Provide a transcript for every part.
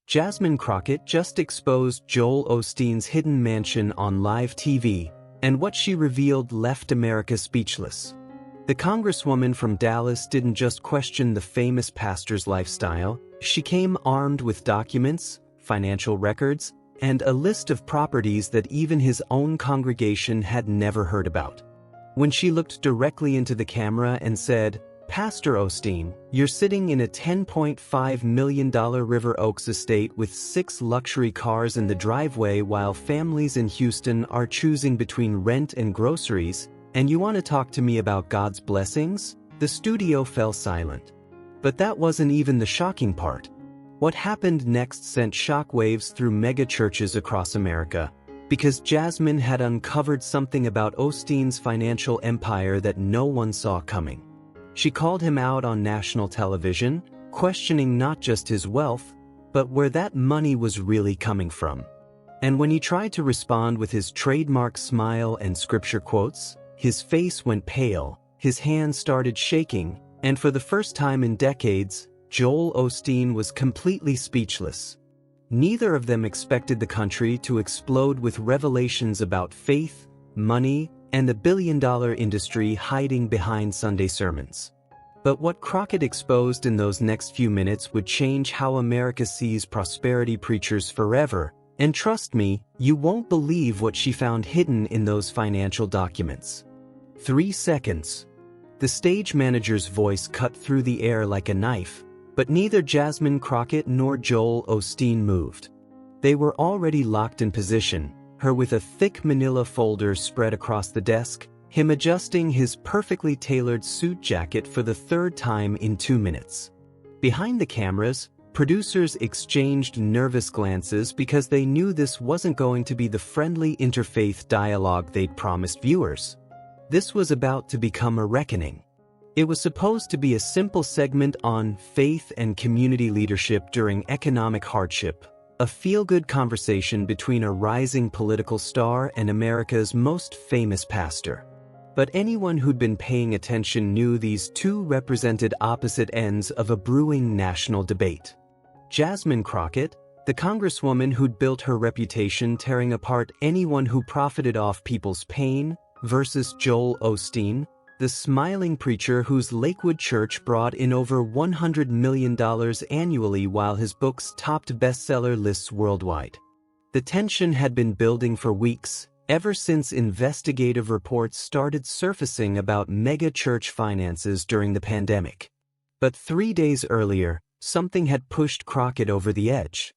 Jasmine Crockett just exposed Joel Osteen's hidden mansion on live TV, and what she revealed left America speechless. The congresswoman from Dallas didn't just question the famous pastor's lifestyle, she came armed with documents, financial records, and a list of properties that even his own congregation had never heard about. When she looked directly into the camera and said, "Pastor Osteen, you're sitting in a $10.5 million River Oaks estate with 6 luxury cars in the driveway while families in Houston are choosing between rent and groceries, and you want to talk to me about God's blessings?" The studio fell silent. But that wasn't even the shocking part. What happened next sent shockwaves through mega churches across America, because Jasmine had uncovered something about Osteen's financial empire that no one saw coming. She called him out on national television, questioning not just his wealth, but where that money was really coming from. And when he tried to respond with his trademark smile and scripture quotes, his face went pale, his hands started shaking, and for the first time in decades, Joel Osteen was completely speechless. Neither of them expected the country to explode with revelations about faith, money, and the billion-dollar industry hiding behind Sunday sermons. But what Crockett exposed in those next few minutes would change how America sees prosperity preachers forever, and trust me, you won't believe what she found hidden in those financial documents. 3 seconds. The stage manager's voice cut through the air like a knife, but neither Jasmine Crockett nor Joel Osteen moved. They were already locked in position, her with a thick manila folder spread across the desk, him adjusting his perfectly tailored suit jacket for the 3rd time in 2 minutes. Behind the cameras, producers exchanged nervous glances because they knew this wasn't going to be the friendly interfaith dialogue they'd promised viewers. This was about to become a reckoning. It was supposed to be a simple segment on faith and community leadership during economic hardship, a feel-good conversation between a rising political star and America's most famous pastor. But anyone who'd been paying attention knew these two represented opposite ends of a brewing national debate. Jasmine Crockett, the congresswoman who'd built her reputation tearing apart anyone who profited off people's pain, versus Joel Osteen, the smiling preacher whose Lakewood church brought in over $100 million annually while his books topped bestseller lists worldwide. The tension had been building for weeks, ever since investigative reports started surfacing about mega-church finances during the pandemic. But 3 days earlier, something had pushed Crockett over the edge.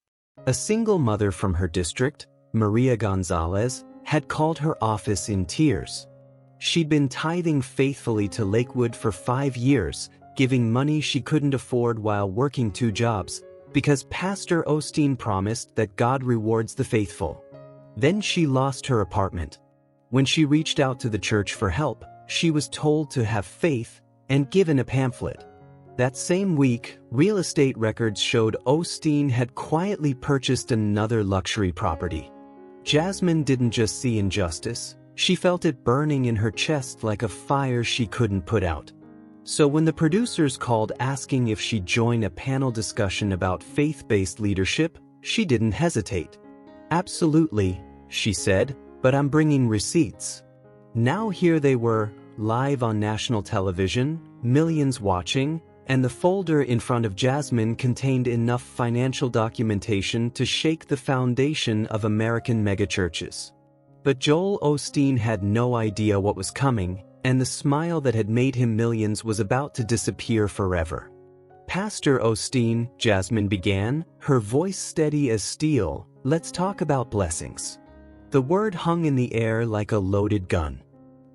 A single mother from her district, Maria Gonzalez, had called her office in tears. She'd been tithing faithfully to Lakewood for 5 years, giving money she couldn't afford while working 2 jobs, because Pastor Osteen promised that God rewards the faithful. Then she lost her apartment. When she reached out to the church for help, she was told to have faith and given a pamphlet. That same week, real estate records showed Osteen had quietly purchased another luxury property. Jasmine didn't just see injustice, she felt it burning in her chest like a fire she couldn't put out. So when the producers called asking if she'd join a panel discussion about faith-based leadership, she didn't hesitate. "Absolutely," she said, "but I'm bringing receipts." Now here they were, live on national television, millions watching, and the folder in front of Jasmine contained enough financial documentation to shake the foundation of American megachurches. But Joel Osteen had no idea what was coming, and the smile that had made him millions was about to disappear forever. "Pastor Osteen," Jasmine began, her voice steady as steel, "let's talk about blessings." The word hung in the air like a loaded gun.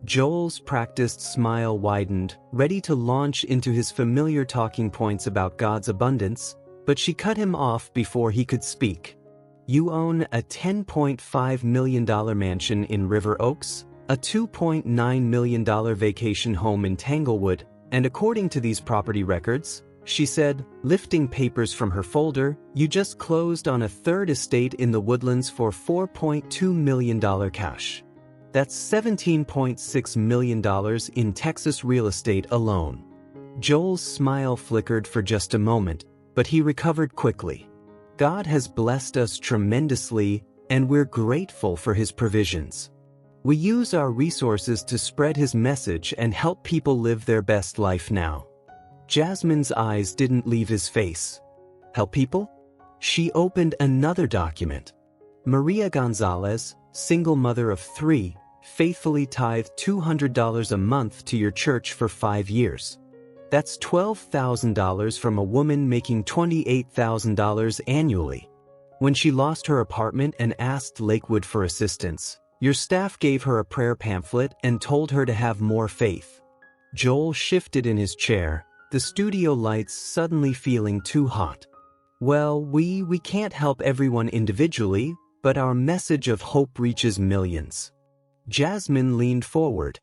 Joel's practiced smile widened, ready to launch into his familiar talking points about God's abundance, but she cut him off before he could speak. "You own a $10.5 million mansion in River Oaks, a $2.9 million vacation home in Tanglewood, and according to these property records," she said, lifting papers from her folder, "you just closed on a 3rd estate in the Woodlands for $4.2 million cash. That's $17.6 million in Texas real estate alone." Joel's smile flickered for just a moment, but he recovered quickly. God has blessed us tremendously, and we're grateful for His provisions. We use our resources to spread His message and help people live their best life now. Jasmine's eyes didn't leave his face. Help people? She opened another document. Maria Gonzalez, single mother of 3, faithfully tithed $200 a month to your church for 5 years. That's $12,000 from a woman making $28,000 annually. When she lost her apartment and asked Lakewood for assistance, your staff gave her a prayer pamphlet and told her to have more faith. Joel shifted in his chair, the studio lights suddenly feeling too hot. Well, we can't help everyone individually, but our message of hope reaches millions. Jasmine leaned forward.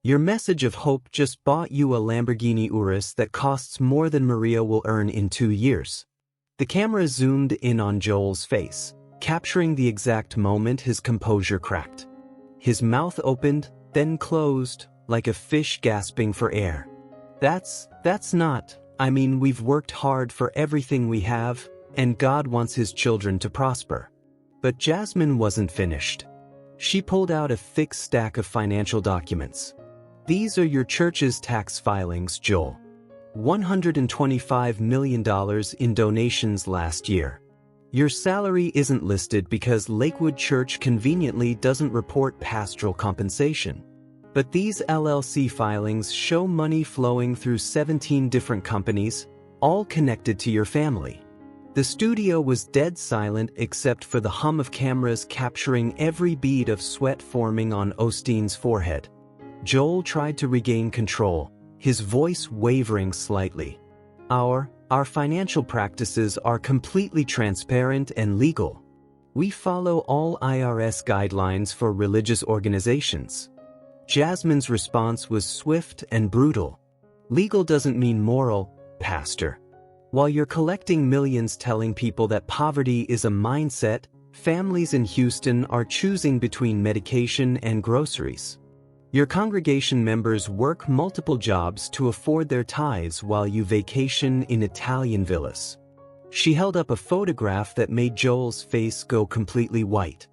Your message of hope just bought you a Lamborghini Urus that costs more than Maria will earn in 2 years. The camera zoomed in on Joel's face, capturing the exact moment his composure cracked. His mouth opened, then closed, like a fish gasping for air. That's not, we've worked hard for everything we have, and God wants His children to prosper. But Jasmine wasn't finished. She pulled out a thick stack of financial documents. These are your church's tax filings, Joel. $125 million in donations last year. Your salary isn't listed because Lakewood Church conveniently doesn't report pastoral compensation. But these LLC filings show money flowing through 17 different companies, all connected to your family. The studio was dead silent except for the hum of cameras capturing every bead of sweat forming on Osteen's forehead. Joel tried to regain control, his voice wavering slightly. Our financial practices are completely transparent and legal. We follow all IRS guidelines for religious organizations. Jasmine's response was swift and brutal. Legal doesn't mean moral, Pastor. While you're collecting millions telling people that poverty is a mindset, families in Houston are choosing between medication and groceries. Your congregation members work multiple jobs to afford their tithes while you vacation in Italian villas. She held up a photograph that made Joel's face go completely white.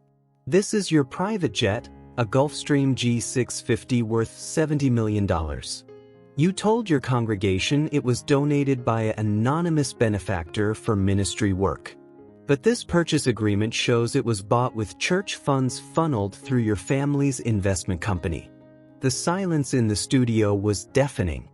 This is your private jet, a Gulfstream G650 worth $70 million. You told your congregation it was donated by an anonymous benefactor for ministry work. But this purchase agreement shows it was bought with church funds funneled through your family's investment company. The silence in the studio was deafening.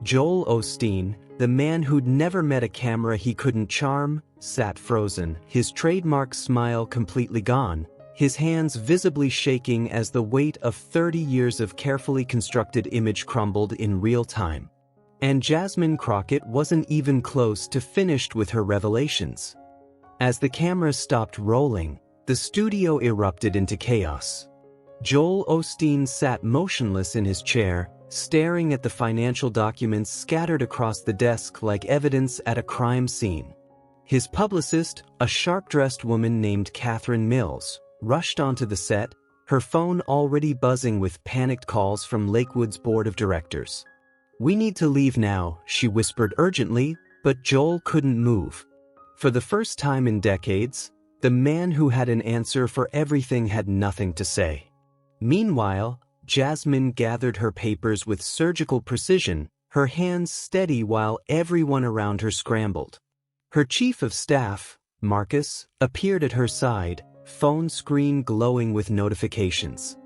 Joel Osteen, the man who'd never met a camera he couldn't charm, sat frozen, his trademark smile completely gone, his hands visibly shaking as the weight of 30 years of carefully constructed image crumbled in real time. And Jasmine Crockett wasn't even close to finished with her revelations. As the camera stopped rolling, the studio erupted into chaos. Joel Osteen sat motionless in his chair, staring at the financial documents scattered across the desk like evidence at a crime scene. His publicist, a sharp-dressed woman named Catherine Mills, rushed onto the set, her phone already buzzing with panicked calls from Lakewood's board of directors. "We need to leave now," she whispered urgently, but Joel couldn't move. For the first time in decades, the man who had an answer for everything had nothing to say. Meanwhile, Jasmine gathered her papers with surgical precision, her hands steady while everyone around her scrambled. Her chief of staff, Marcus, appeared at her side, phone screen glowing with notifications.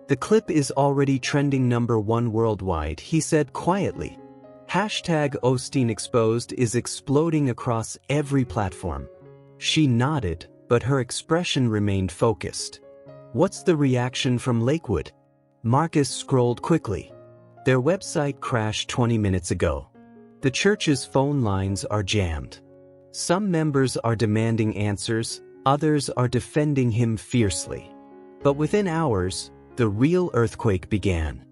"The clip is already trending #1 worldwide," he said quietly. #Osteen Exposed is exploding across every platform. She nodded, but her expression remained focused. "What's the reaction from Lakewood?" Marcus scrolled quickly. "Their website crashed 20 minutes ago. The church's phone lines are jammed. Some members are demanding answers, others are defending him fiercely." But within hours, the real earthquake began.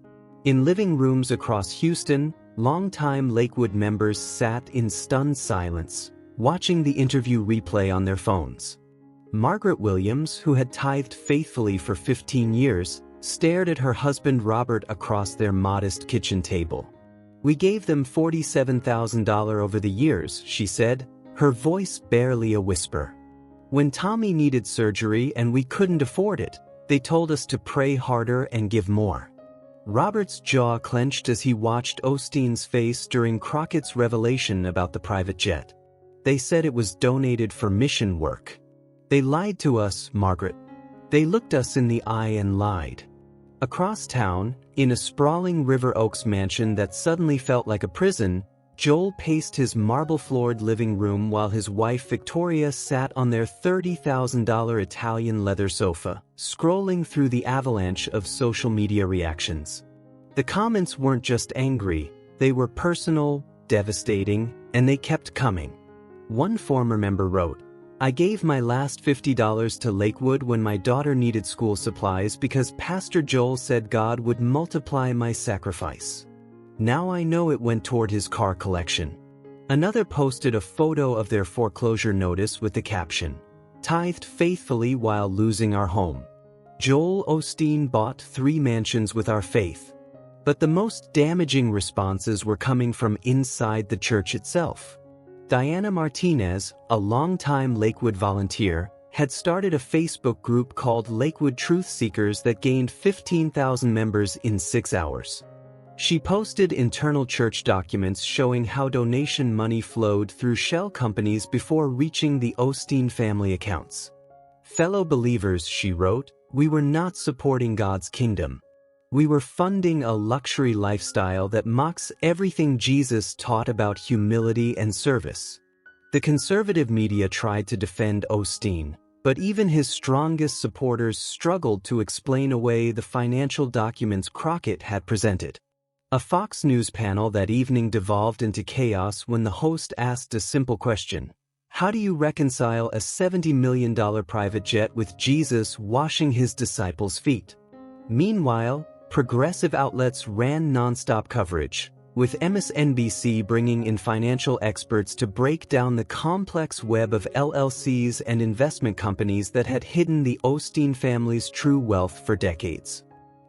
In living rooms across Houston, longtime Lakewood members sat in stunned silence, watching the interview replay on their phones. Margaret Williams, who had tithed faithfully for 15 years, stared at her husband Robert across their modest kitchen table. "We gave them $47,000 over the years," she said, her voice barely a whisper. When Tommy needed surgery and we couldn't afford it, they told us to pray harder and give more. Robert's jaw clenched as he watched Osteen's face during Crockett's revelation about the private jet. They said it was donated for mission work. They lied to us, Margaret. They looked us in the eye and lied. Across town, in a sprawling River Oaks mansion that suddenly felt like a prison, Joel paced his marble-floored living room while his wife Victoria sat on their $30,000 Italian leather sofa, scrolling through the avalanche of social media reactions. The comments weren't just angry, they were personal, devastating, and they kept coming. One former member wrote, "I gave my last $50 to Lakewood when my daughter needed school supplies because Pastor Joel said God would multiply my sacrifice. Now I know it went toward his car collection." Another posted a photo of their foreclosure notice with the caption, "Tithed faithfully while losing our home. Joel Osteen bought 3 mansions with our faith." But the most damaging responses were coming from inside the church itself. Diana Martinez, a longtime Lakewood volunteer, had started a Facebook group called Lakewood Truth Seekers that gained 15,000 members in 6 hours. She posted internal church documents showing how donation money flowed through shell companies before reaching the Osteen family accounts. "Fellow believers," she wrote, "we were not supporting God's kingdom. We were funding a luxury lifestyle that mocks everything Jesus taught about humility and service." The conservative media tried to defend Osteen, but even his strongest supporters struggled to explain away the financial documents Crockett had presented. A Fox News panel that evening devolved into chaos when the host asked a simple question: how do you reconcile a $70 million private jet with Jesus washing his disciples' feet? Meanwhile, progressive outlets ran nonstop coverage, with MSNBC bringing in financial experts to break down the complex web of LLCs and investment companies that had hidden the Osteen family's true wealth for decades.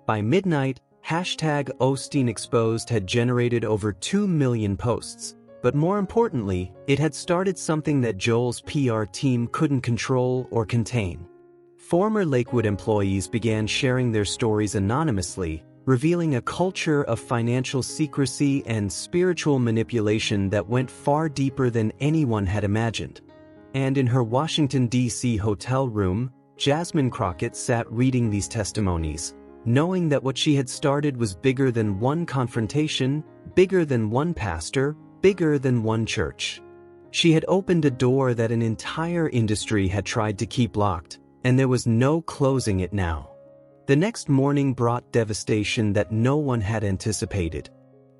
By midnight, #Osteen Exposed had generated over 2 million posts, but more importantly, it had started something that Joel's PR team couldn't control or contain. Former Lakewood employees began sharing their stories anonymously, revealing a culture of financial secrecy and spiritual manipulation that went far deeper than anyone had imagined. And in her Washington, D.C. hotel room, Jasmine Crockett sat reading these testimonies, knowing that what she had started was bigger than one confrontation, bigger than one pastor, bigger than one church. She had opened a door that an entire industry had tried to keep locked, and there was no closing it now. The next morning brought devastation that no one had anticipated.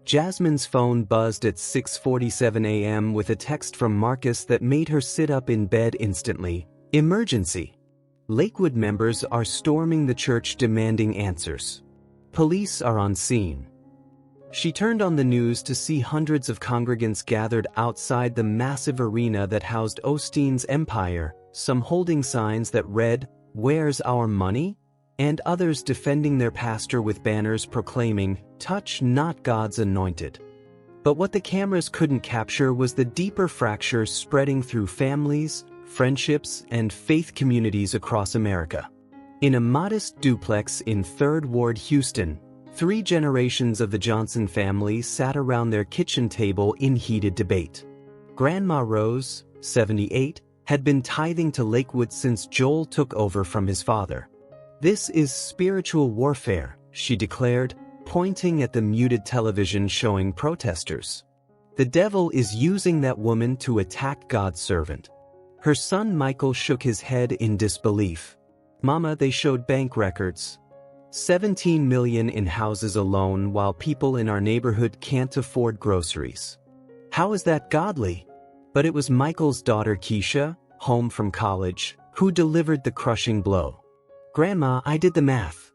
Jasmine's phone buzzed at 6:47 a.m. with a text from Marcus that made her sit up in bed instantly. "Emergency. Lakewood members are storming the church demanding answers. Police are on scene." She turned on the news to see hundreds of congregants gathered outside the massive arena that housed Osteen's empire, some holding signs that read, "Where's our money?" and others defending their pastor with banners proclaiming, "Touch not God's anointed." But what the cameras couldn't capture was the deeper fracture spreading through families, friendships, and faith communities across America. In a modest duplex in 3rd Ward, Houston, 3 generations of the Johnson family sat around their kitchen table in heated debate. Grandma Rose, 78, had been tithing to Lakewood since Joel took over from his father. "This is spiritual warfare," she declared, pointing at the muted television showing protesters. "The devil is using that woman to attack God's servant." Her son Michael shook his head in disbelief. "Mama, they showed bank records. 17 million in houses alone while people in our neighborhood can't afford groceries. How is that godly?" But it was Michael's daughter Keisha, home from college, who delivered the crushing blow. "Grandma, I did the math.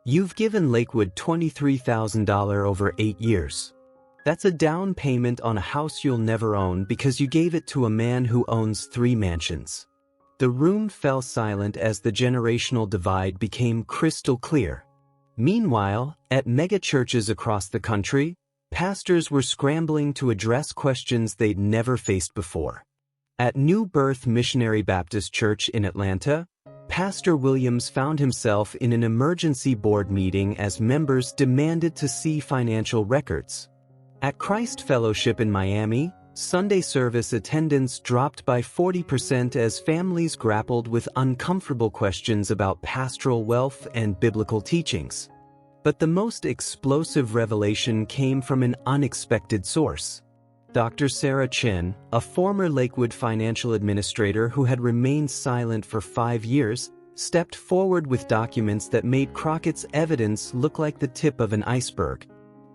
You've given Lakewood $23,000 over 8 years. That's a down payment on a house you'll never own because you gave it to a man who owns 3 mansions." The room fell silent as the generational divide became crystal clear. Meanwhile, at mega-churches across the country, pastors were scrambling to address questions they'd never faced before. At New Birth Missionary Baptist Church in Atlanta, Pastor Williams found himself in an emergency board meeting as members demanded to see financial records. At Christ Fellowship in Miami, Sunday service attendance dropped by 40% as families grappled with uncomfortable questions about pastoral wealth and biblical teachings. But the most explosive revelation came from an unexpected source. Dr. Sarah Chen, a former Lakewood financial administrator who had remained silent for 5 years, stepped forward with documents that made Crockett's evidence look like the tip of an iceberg.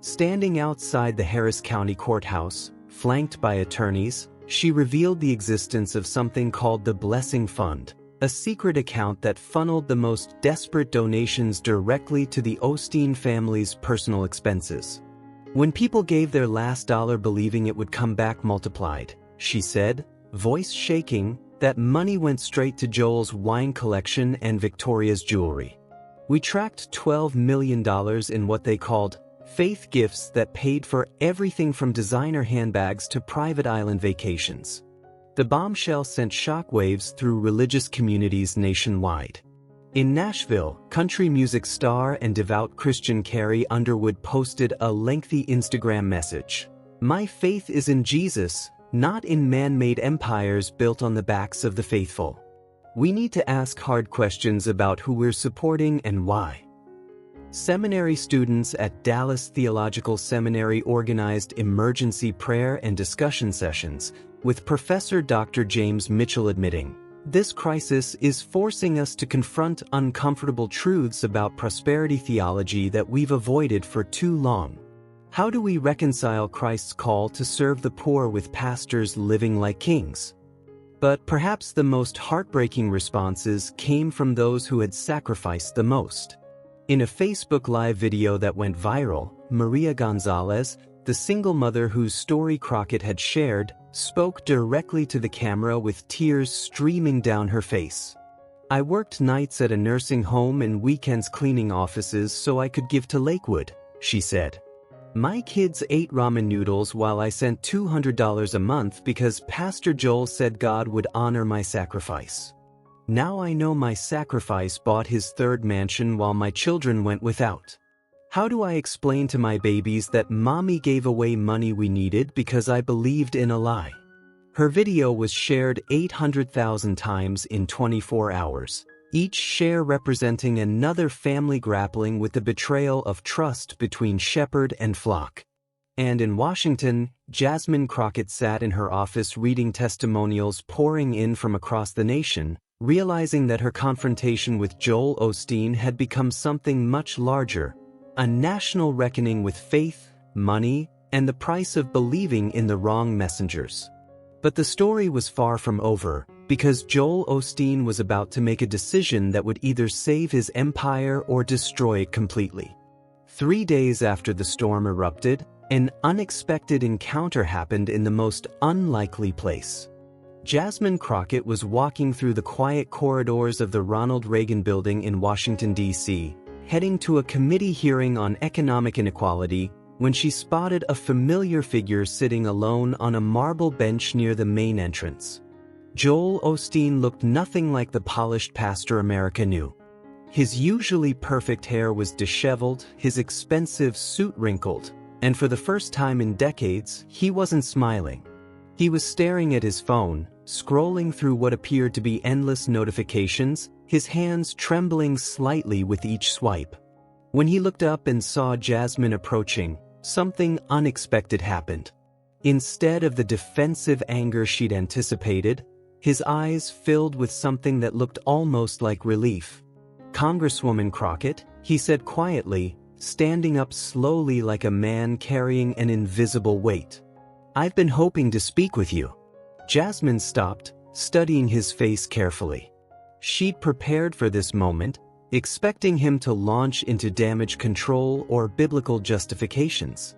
Standing outside the Harris County Courthouse, flanked by attorneys, she revealed the existence of something called the Blessing Fund, a secret account that funneled the most desperate donations directly to the Osteen family's personal expenses. When people gave their last dollar believing it would come back multiplied, she said, voice shaking, that money went straight to Joel's wine collection and Victoria's jewelry. We tracked $12 million in what they called faith gifts that paid for everything from designer handbags to private island vacations. The bombshell sent shockwaves through religious communities nationwide. In Nashville, country music star and devout Christian Carrie Underwood posted a lengthy Instagram message. "My faith is in Jesus, not in man-made empires built on the backs of the faithful. We need to ask hard questions about who we're supporting and why." Seminary students at Dallas Theological Seminary organized emergency prayer and discussion sessions, with Professor Dr. James Mitchell admitting, "This crisis is forcing us to confront uncomfortable truths about prosperity theology that we've avoided for too long. How do we reconcile Christ's call to serve the poor with pastors living like kings?" But perhaps the most heartbreaking responses came from those who had sacrificed the most. In a Facebook Live video that went viral, Maria Gonzalez, the single mother whose story Crockett had shared, spoke directly to the camera with tears streaming down her face. "I worked nights at a nursing home and weekends cleaning offices so I could give to Lakewood," she said. "My kids ate ramen noodles while I sent $200 a month because Pastor Joel said God would honor my sacrifice. Now I know my sacrifice bought his third mansion while my children went without. How do I explain to my babies that mommy gave away money we needed because I believed in a lie?" Her video was shared 800,000 times in 24 hours, each share representing another family grappling with the betrayal of trust between shepherd and flock. And in Washington, Jasmine Crockett sat in her office reading testimonials pouring in from across the nation, realizing that her confrontation with Joel Osteen had become something much larger, a national reckoning with faith, money, and the price of believing in the wrong messengers. But the story was far from over, because Joel Osteen was about to make a decision that would either save his empire or destroy it completely. 3 days after the storm erupted, an unexpected encounter happened in the most unlikely place. Jasmine Crockett was walking through the quiet corridors of the Ronald Reagan Building in Washington, D.C., heading to a committee hearing on economic inequality, when she spotted a familiar figure sitting alone on a marble bench near the main entrance. Joel Osteen looked nothing like the polished pastor America knew. His usually perfect hair was disheveled, his expensive suit wrinkled, and for the first time in decades, he wasn't smiling. He was staring at his phone, scrolling through what appeared to be endless notifications, his hands trembling slightly with each swipe. When he looked up and saw Jasmine approaching, something unexpected happened. Instead of the defensive anger she'd anticipated, his eyes filled with something that looked almost like relief. "Congresswoman Crockett," he said quietly, standing up slowly like a man carrying an invisible weight. "I've been hoping to speak with you." Jasmine stopped, studying his face carefully. She'd prepared for this moment, expecting him to launch into damage control or biblical justifications.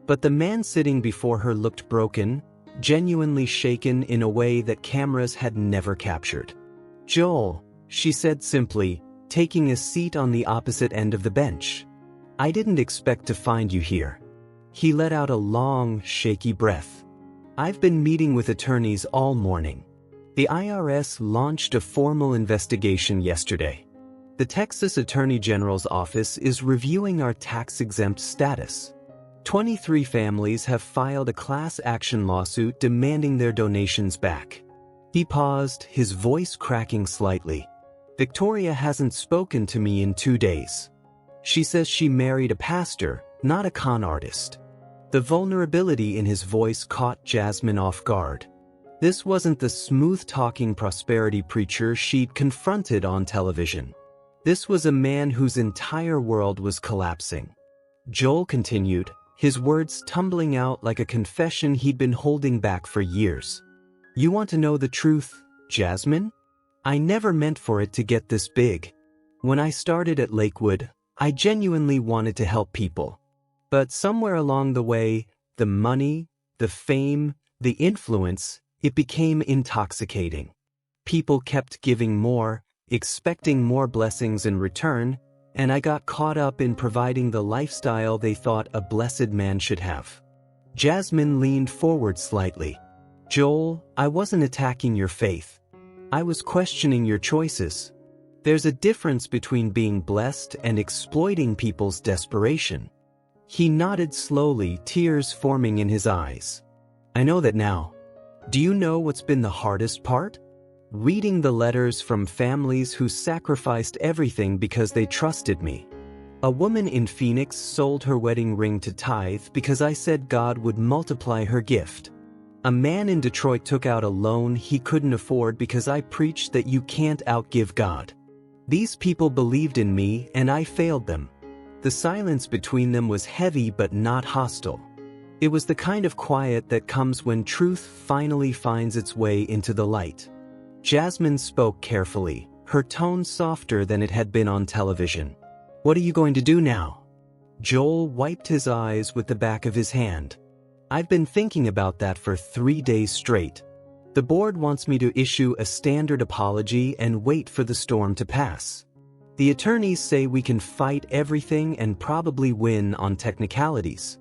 But the man sitting before her looked broken, genuinely shaken in a way that cameras had never captured. "Joel," she said simply, taking a seat on the opposite end of the bench. "I didn't expect to find you here." He let out a long, shaky breath. I've been meeting with attorneys all morning. The IRS launched a formal investigation yesterday. The Texas Attorney General's office is reviewing our tax-exempt status. 23 families have filed a class action lawsuit demanding their donations back. He paused, his voice cracking slightly. Victoria hasn't spoken to me in 2 days. She says she married a pastor, not a con artist. The vulnerability in his voice caught Jasmine off guard. This wasn't the smooth-talking prosperity preacher she'd confronted on television. This was a man whose entire world was collapsing. Joel continued, his words tumbling out like a confession he'd been holding back for years. You want to know the truth, Jasmine? I never meant for it to get this big. When I started at Lakewood, I genuinely wanted to help people. But somewhere along the way, the money, the fame, the influence, it became intoxicating. People kept giving more, expecting more blessings in return, and I got caught up in providing the lifestyle they thought a blessed man should have. Jasmine leaned forward slightly. Joel, I wasn't attacking your faith. I was questioning your choices. There's a difference between being blessed and exploiting people's desperation. He nodded slowly, tears forming in his eyes. I know that now. Do you know what's been the hardest part? Reading the letters from families who sacrificed everything because they trusted me. A woman in Phoenix sold her wedding ring to tithe because I said God would multiply her gift. A man in Detroit took out a loan he couldn't afford because I preached that you can't outgive God. These people believed in me and I failed them. The silence between them was heavy but not hostile. It was the kind of quiet that comes when truth finally finds its way into the light. Jasmine spoke carefully, her tone softer than it had been on television. What are you going to do now? Joel wiped his eyes with the back of his hand. I've been thinking about that for 3 days straight. The board wants me to issue a standard apology and wait for the storm to pass. The attorneys say we can fight everything and probably win on technicalities.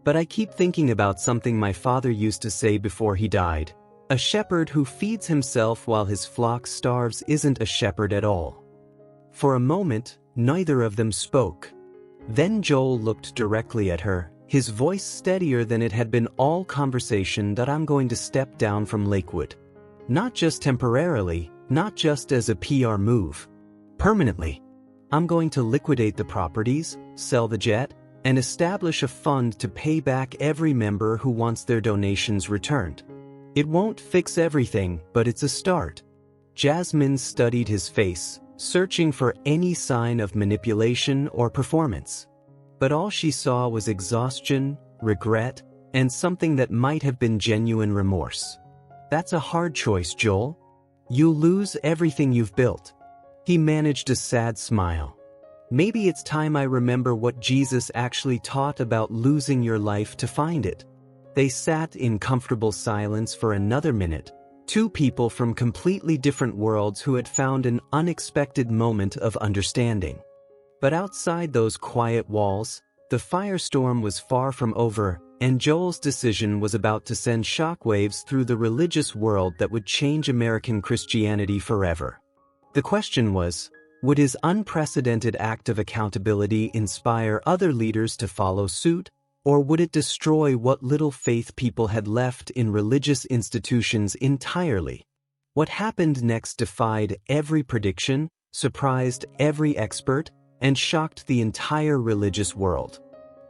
But I keep thinking about something my father used to say before he died. A shepherd who feeds himself while his flock starves isn't a shepherd at all. For a moment, neither of them spoke. Then Joel looked directly at her, his voice steadier than it had been all conversation. That I'm going to step down from Lakewood. Not just temporarily, not just as a PR move. Permanently. I'm going to liquidate the properties, sell the jet, and establish a fund to pay back every member who wants their donations returned. It won't fix everything, but it's a start. Jasmine studied his face, searching for any sign of manipulation or performance. But all she saw was exhaustion, regret, and something that might have been genuine remorse. That's a hard choice, Joel. You'll lose everything you've built. He managed a sad smile. Maybe it's time I remember what Jesus actually taught about losing your life to find it. They sat in comfortable silence for another minute, two people from completely different worlds who had found an unexpected moment of understanding. But outside those quiet walls, the firestorm was far from over, and Joel's decision was about to send shockwaves through the religious world that would change American Christianity forever. The question was, would his unprecedented act of accountability inspire other leaders to follow suit, or would it destroy what little faith people had left in religious institutions entirely? What happened next defied every prediction, surprised every expert, and shocked the entire religious world.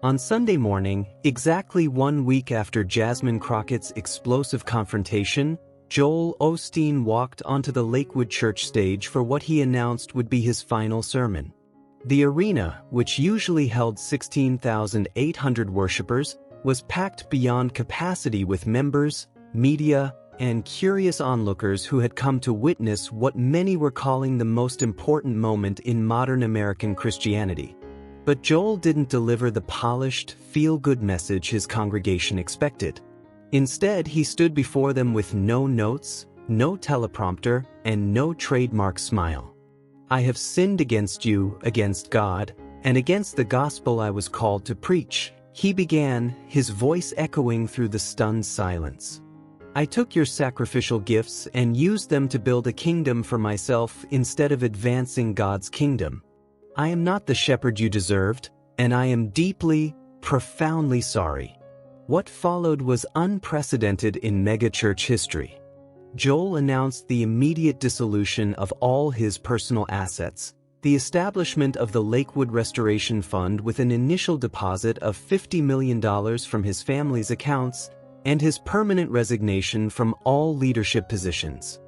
On Sunday morning, exactly 1 week after Jasmine Crockett's explosive confrontation, Joel Osteen walked onto the Lakewood church stage for what he announced would be his final sermon. The arena, which usually held 16,800 worshipers, was packed beyond capacity with members, media, and curious onlookers who had come to witness what many were calling the most important moment in modern American Christianity. But Joel didn't deliver the polished, feel-good message his congregation expected. Instead, he stood before them with no notes, no teleprompter, and no trademark smile. I have sinned against you, against God, and against the gospel I was called to preach, he began, his voice echoing through the stunned silence. I took your sacrificial gifts and used them to build a kingdom for myself instead of advancing God's kingdom. I am not the shepherd you deserved, and I am deeply, profoundly sorry." What followed was unprecedented in megachurch history. Joel announced the immediate dissolution of all his personal assets, the establishment of the Lakewood Restoration Fund with an initial deposit of $50 million from his family's accounts, and his permanent resignation from all leadership positions.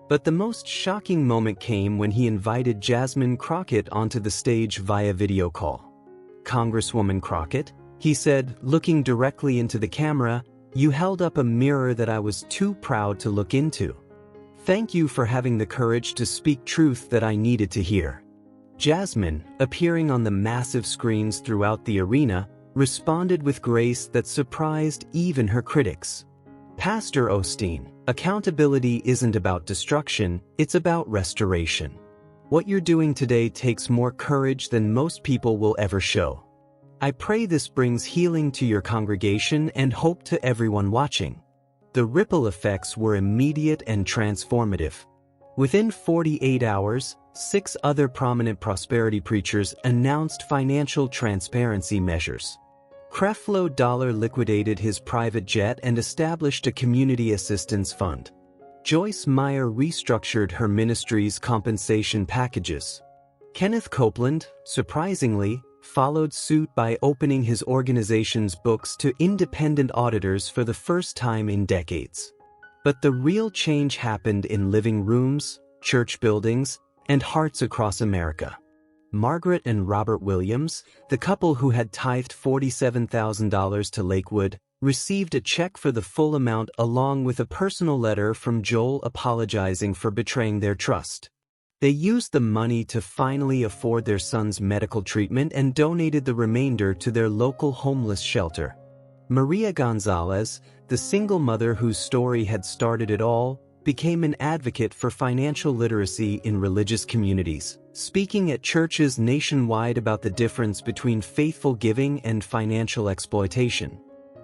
But the most shocking moment came when he invited Jasmine Crockett onto the stage via video call. "Congresswoman Crockett," he said, looking directly into the camera, "you held up a mirror that I was too proud to look into. Thank you for having the courage to speak truth that I needed to hear." Jasmine, appearing on the massive screens throughout the arena, responded with grace that surprised even her critics. "Pastor Osteen, accountability isn't about destruction, it's about restoration. What you're doing today takes more courage than most people will ever show. I pray this brings healing to your congregation and hope to everyone watching." The ripple effects were immediate and transformative. Within 48 hours, 6 other prominent prosperity preachers announced financial transparency measures. Creflo Dollar liquidated his private jet and established a community assistance fund. Joyce Meyer restructured her ministry's compensation packages. Kenneth Copeland, surprisingly, followed suit by opening his organization's books to independent auditors for the first time in decades. But the real change happened in living rooms, church buildings, and hearts across America. Margaret and Robert Williams, the couple who had tithed $47,000 to Lakewood, received a check for the full amount along with a personal letter from Joel apologizing for betraying their trust. They used the money to finally afford their son's medical treatment and donated the remainder to their local homeless shelter. Maria Gonzalez, the single mother whose story had started it all, became an advocate for financial literacy in religious communities, speaking at churches nationwide about the difference between faithful giving and financial exploitation.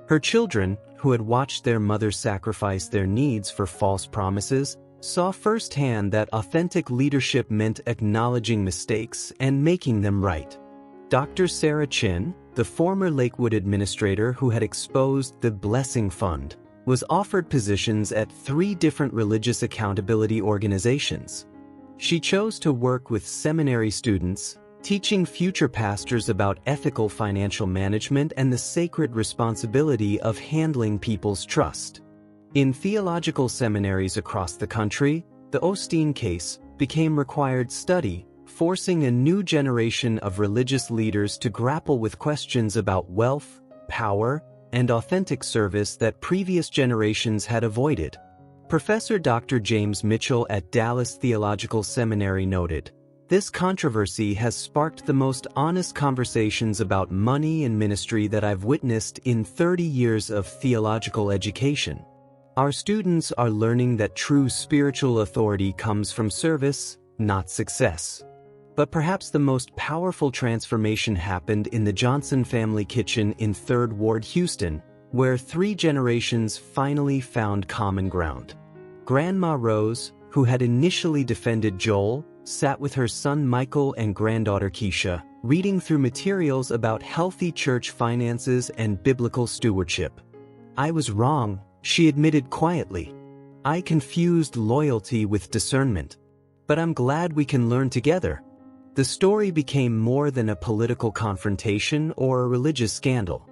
Her children, who had watched their mother sacrifice their needs for false promises, saw firsthand that authentic leadership meant acknowledging mistakes and making them right. Dr. Sarah Chin, the former Lakewood administrator who had exposed the Blessing Fund, was offered positions at 3 different religious accountability organizations. She chose to work with seminary students, teaching future pastors about ethical financial management and the sacred responsibility of handling people's trust. In theological seminaries across the country, the Osteen case became required study, forcing a new generation of religious leaders to grapple with questions about wealth, power, and authentic service that previous generations had avoided. Professor Dr. James Mitchell at Dallas Theological Seminary noted, "This controversy has sparked the most honest conversations about money and ministry that I've witnessed in 30 years of theological education. Our students are learning that true spiritual authority comes from service, not success." But perhaps the most powerful transformation happened in the Johnson family kitchen in 3rd Ward, Houston, where 3 generations finally found common ground. Grandma Rose, who had initially defended Joel, sat with her son Michael and granddaughter Keisha, reading through materials about healthy church finances and biblical stewardship. "I was wrong," she admitted quietly. "I confused loyalty with discernment. But I'm glad we can learn together." The story became more than a political confrontation or a religious scandal.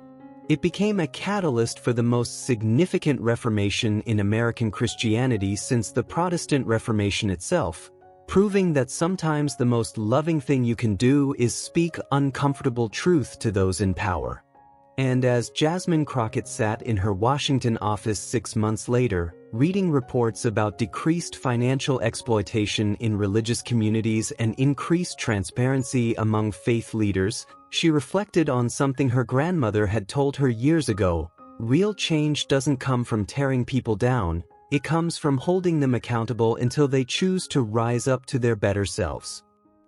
It became a catalyst for the most significant reformation in American Christianity since the Protestant Reformation itself, proving that sometimes the most loving thing you can do is speak uncomfortable truth to those in power. And as Jasmine Crockett sat in her Washington office 6 months later, reading reports about decreased financial exploitation in religious communities and increased transparency among faith leaders, she reflected on something her grandmother had told her years ago: real change doesn't come from tearing people down, it comes from holding them accountable until they choose to rise up to their better selves.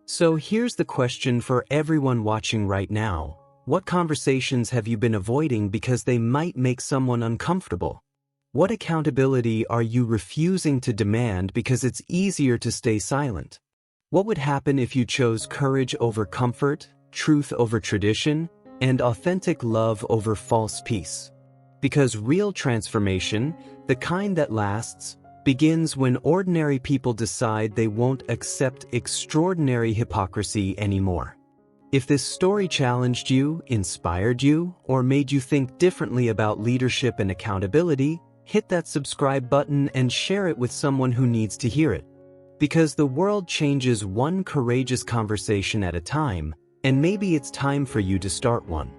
So here's the question for everyone watching right now. What conversations have you been avoiding because they might make someone uncomfortable? What accountability are you refusing to demand because it's easier to stay silent? What would happen if you chose courage over comfort, truth over tradition, and authentic love over false peace? Because real transformation, the kind that lasts, begins when ordinary people decide they won't accept extraordinary hypocrisy anymore. If this story challenged you, inspired you, or made you think differently about leadership and accountability, hit that subscribe button and share it with someone who needs to hear it. Because the world changes one courageous conversation at a time, and maybe it's time for you to start one.